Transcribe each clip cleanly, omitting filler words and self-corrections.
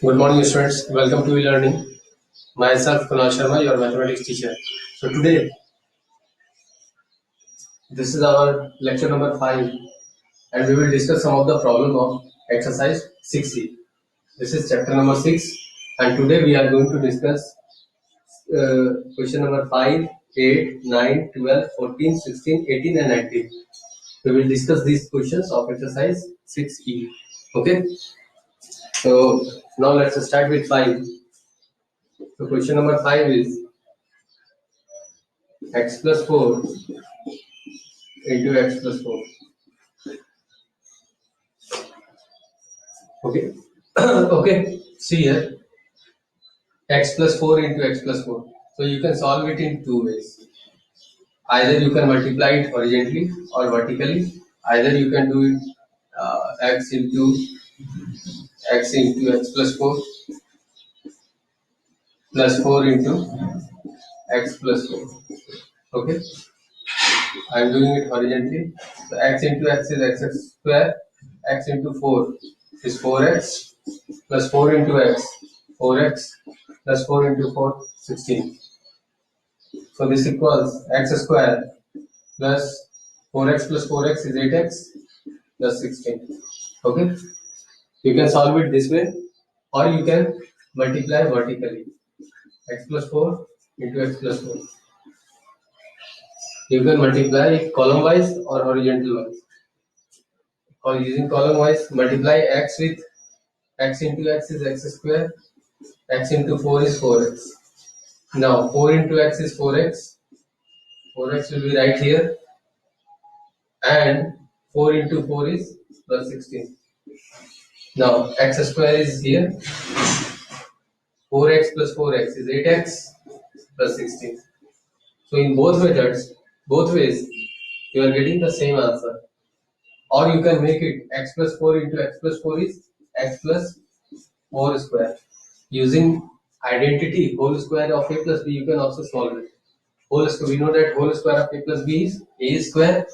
Good morning, students. Welcome to e-learning. Myself, Kunal Sharma, your mathematics teacher. So today, this is our lecture number 5, and we will discuss some of the problem of exercise 6C. This is chapter number 6, and today we are going to discuss question number 5, 8, 9, 12, 14, 16, 18, and 19. We will discuss these questions of exercise 6E. Okay. So now let's start with 5. So question number 5 is x plus 4 into x plus 4. Okay. Okay. See here, x plus 4 into x plus 4. So you can solve it in two ways. Either you can multiply it horizontally or vertically. Either you can do it x into x plus 4 plus 4 into x plus 4. Okay. I am doing it horizontally. So x into x is x square. X into 4 is 4x plus 4 into x, 4x plus 4 into 4, 16. So this equals x square plus 4x plus 4x is 8x plus 16. Okay. You can solve it this way, or you can multiply vertically. X plus 4 into x plus 4. You can multiply it column wise or horizontal wise. Or using column wise, multiply x with x into x is x square, x into 4 is 4x. Now 4 into x is 4x, 4x will be right here, and 4 into 4 is plus 16. Now x square is here, 4x plus 4x is 8x plus 16. So in both methods, both ways, you are getting the same answer. Or you can make it x plus 4 into x plus 4 is x plus 4 square. Using identity whole square of a plus b, you can also solve it. Whole square, we know that whole square of a plus b is a square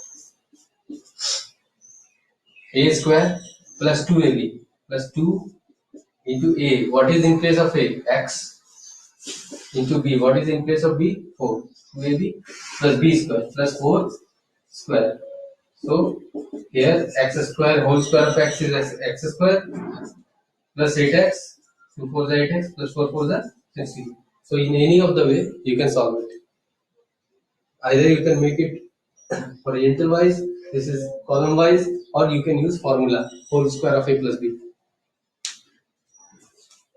plus 2ab plus 2 into a. What is in place of a? X into b. What is in place of b? 4. 2ab plus b square plus 4 square. So here x square whole square of x is x square plus 8x. 2 4 is 8x plus 4 4 is 16. So in any of the way you can solve it. Either you can make it horizontal wise, this is column wise, or you can use formula whole square of a plus b.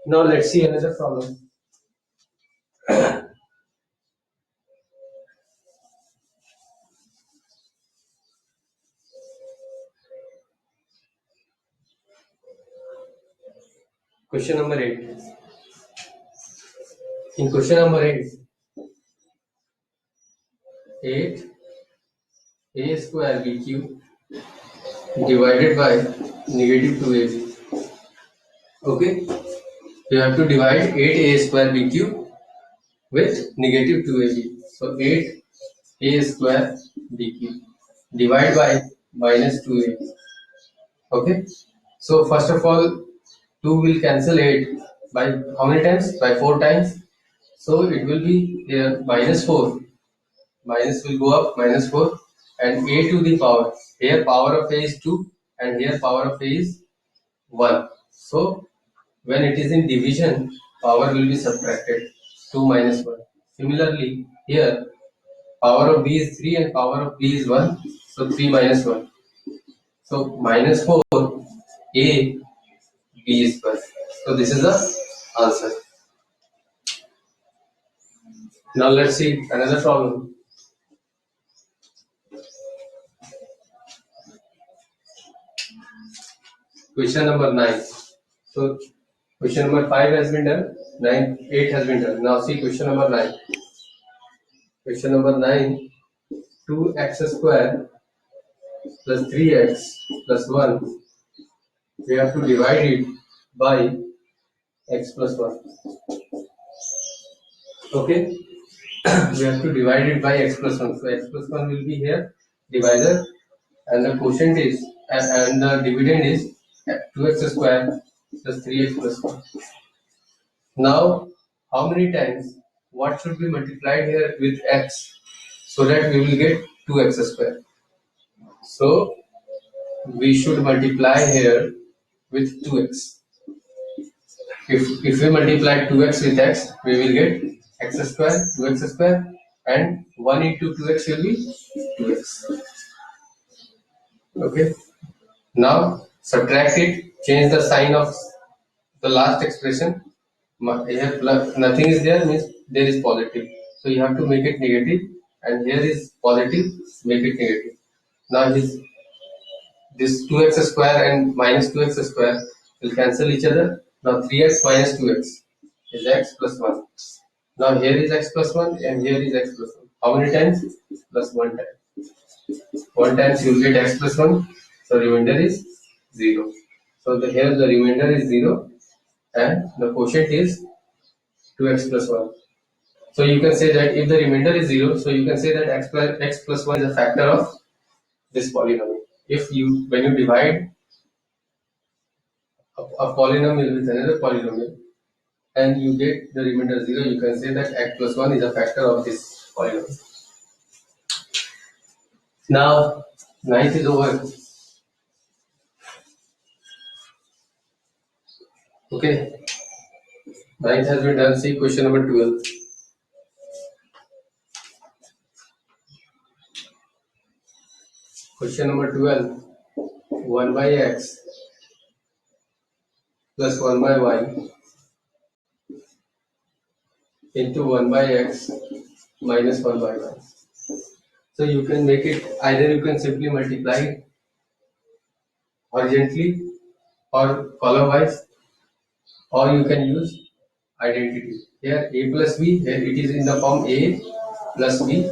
Now let's see another problem. Question number 8. In question number 8 a square bq divided by negative 2ab. Okay, you have to divide 8a square bq with negative 2ab. So 8a square bq divided by minus 2ab. Okay, so first of all 2 will cancel 8 by how many times? By 4 times. So it will be here minus 4. Minus will go up, minus 4, and a to the power. Here power of a is 2 and here power of a is 1. So when it is in division, power will be subtracted, 2 minus 1. Similarly, here power of b is 3 and power of b is 1. So 3 minus 1. So minus 4 a b square. So this is the answer. Now let's see another problem. Question number 9. So question number 5 has been done, 8 has been done. Now see question number 9. Question number 9, 2x square plus 3x plus 1. We have to divide it by x plus 1. Okay, we have to divide it by x plus 1. So x plus 1 will be here, divisor, and the quotient is, and the dividend is 2x square plus 3x plus 1. Now, how many times what should be multiplied here with x so that we will get 2x square? So we should multiply here with 2x. If we multiply 2x with x, we will get x square, 2x square, and 1 into 2x will be 2x. Okay. Now subtract it, change the sign of the last expression. Here plus, nothing is there means there is positive. So you have to make it negative, and here is positive, make it negative. Now this 2x square and minus 2x square will cancel each other. Now 3x minus 2x is x plus 1. Now here is x plus 1 and here is x plus 1. How many times? Plus 1 time. 1 times you will get x plus 1. So remainder is 0. So here the remainder is 0 and the quotient is 2x plus 1. So you can say that if the remainder is 0, so you can say that x plus 1 is a factor of this polynomial. If you, when you divide a polynomial with another polynomial and you get the remainder 0, you can say that x plus 1 is a factor of this polynomial. Now, 9th is over. Okay, 9th has been done. See question number 12. Question number 12. 1 by x plus 1 by y into 1 by x minus 1 by y. So you can make it, either you can simply multiply it horizontally or column wise, or you can use identity. Here a plus b, here it is in the form a plus b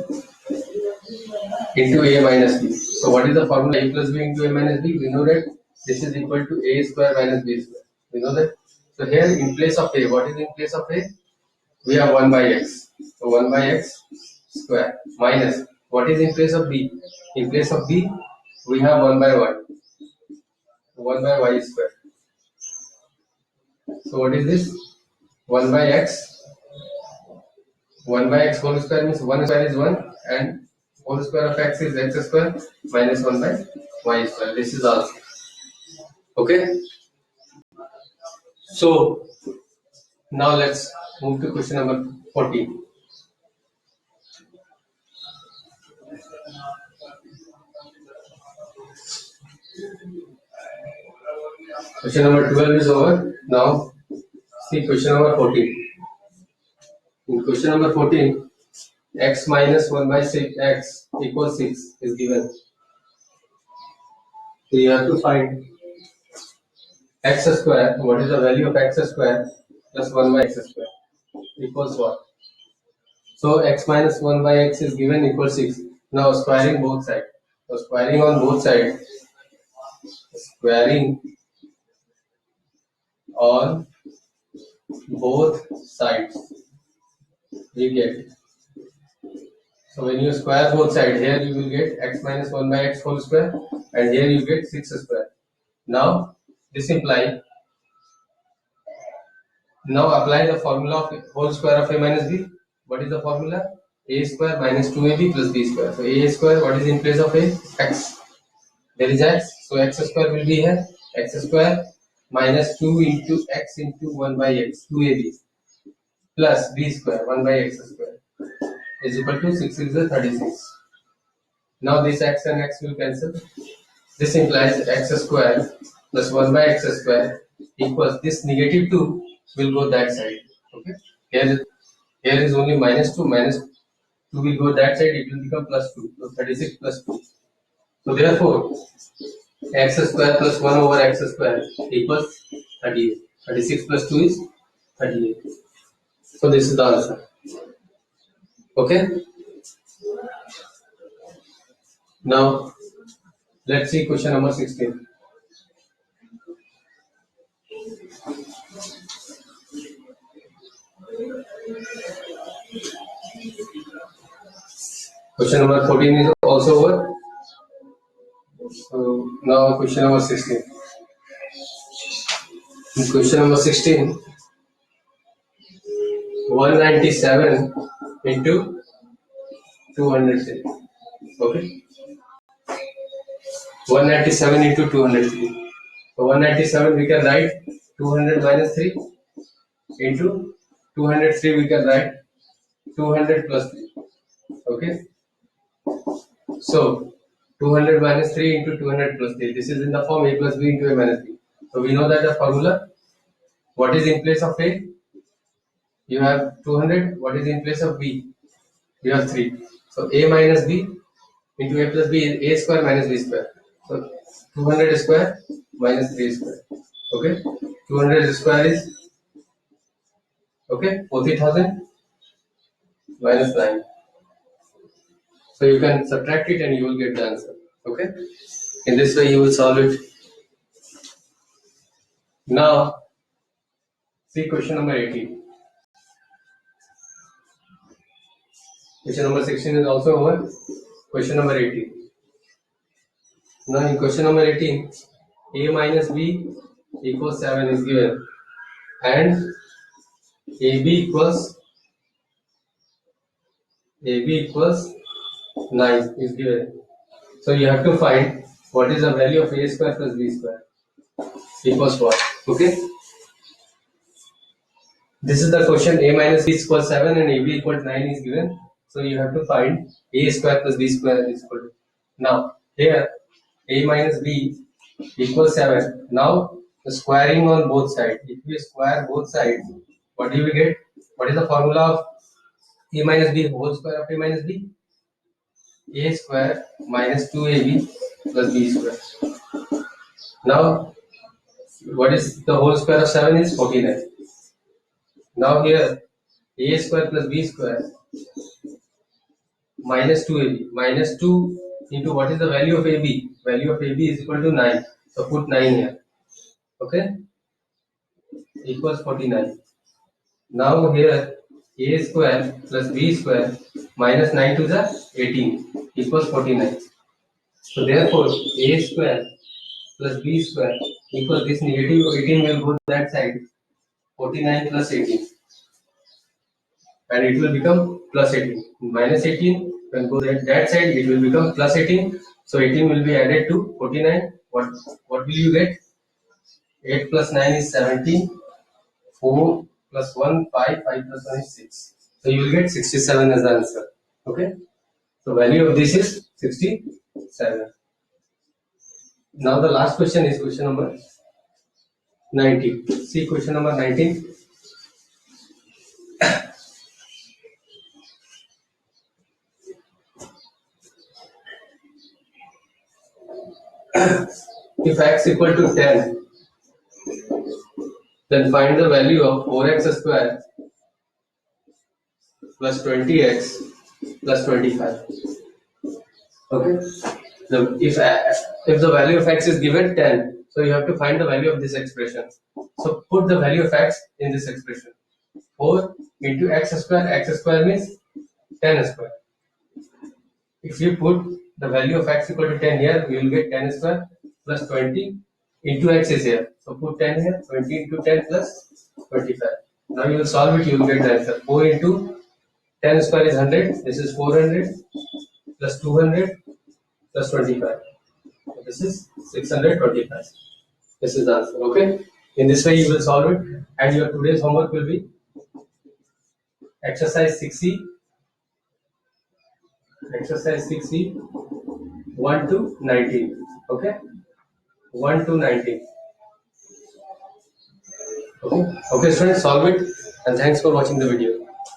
into a minus b. So what is the formula? A plus b into a minus b? We know that this is equal to a square minus b square. We know that. So here in place of a, what is in place of a? We have 1 by x. So 1 by x square minus, what is in place of b? In place of b, we have 1 by y. 1 by y square. So what is this? 1 by x. 1 by x whole square means 1 square is 1 and whole square of x is x square minus 1 by y square. This is also. Okay. So now let's move to question number 14. Question number 12 is over. Now see question number 14. In question number 14, x minus 1 by 6x equals 6 is given. So you have to find x square. What is the value of x square plus 1 by x square equals what? So x minus 1 by x is given equals 6. Now squaring both sides. So squaring on both sides. Squaring on both sides. We get. So when you square both sides, here you will get x minus 1 by x whole square and here you get 6 square. Now this implies, now apply the formula of whole square of a minus b. What is the formula? A square minus 2ab plus b square. So a square, what is in place of a? X. There is x, so x square will be here. X square minus 2 into x into 1 by x, 2ab plus b square, 1 by x square is equal to 6 is the 36. Now this x and x will cancel. This implies x square plus 1 by x square equals this negative 2 will go that side. Okay. Here is only minus 2 will go that side, it will become plus 2. So 36 plus 2. So therefore x square plus 1 over x square equals 38. 36 plus 2 is 38. So this is the answer. Okay. Now let's see question number 16. Question number 14 is also over. So now question number 16. In question number 16, 197 into 203. Okay, 197 into 203. So 197 we can write 200 minus 3 into 203 we can write 200 plus 3. Okay, so 200 minus 3 into 200 plus 3. This is in the form a plus b into a minus b. So we know that the formula, what is in place of a? You have 200. What is in place of b? You have 3. So a minus b into a plus b is a square minus b square. So 200 square minus 3 square. Okay, 200 square is, okay, 40,000 minus 9. So you can subtract it and you will get the answer. Okay, in this way you will solve it. Now see question number 18. Question number 16 is also over. Question number 18. Now in question number 18, a minus b equals 7 is given and ab equals 9 is given. So you have to find what is the value of a square plus b square equals what. Okay, this is the question. A minus b equals 7 and ab equals 9 is given. So you have to find a square plus b square is equal to. Now here a minus b equals 7. Now the squaring on both sides. If we square both sides, what do we get? What is the formula of a minus b whole square of a minus b? A square minus 2ab plus b square. Now what is the whole square of 7 is 49. Now here a square plus b square minus 2ab, minus 2 into what is the value of ab? Value of ab is equal to 9. So put 9 here. Okay, equals 49. Now here a square plus b square minus 9 to the 18 equals 49. So therefore a square plus b square equals this negative 18 will go that side, 49 plus 18, and it will become plus 18. Minus 18 when go that side, it will become plus 18. So 18 will be added to 49. What will you get? 8 plus 9 is 17. 4 plus 1 5. 5 plus 1 is 6. So you will get 67 as the answer. Okay. So value of this is 67. Now the last question is question number 19. See question number 19. If x equal to 10, then find the value of 4x square plus 20x plus 25. Okay. Now if the value of x is given 10, so you have to find the value of this expression. So put the value of x in this expression. 4 into x square means 10 square. If you put the value of x equal to 10 here, we will get 10 square plus 20 into x is here. So put 10 here, 20 into 10 plus 25. Now you will solve it, you will get the answer. 4 into 10 square is 100. This is 400 plus 200 plus 25. So this is 625. This is the answer. Okay. In this way you will solve it, and your today's homework will be exercise 6E. Exercise 6E 1 to 19. Okay. 1 to 19. Okay. Okay, students, solve it, and thanks for watching the video.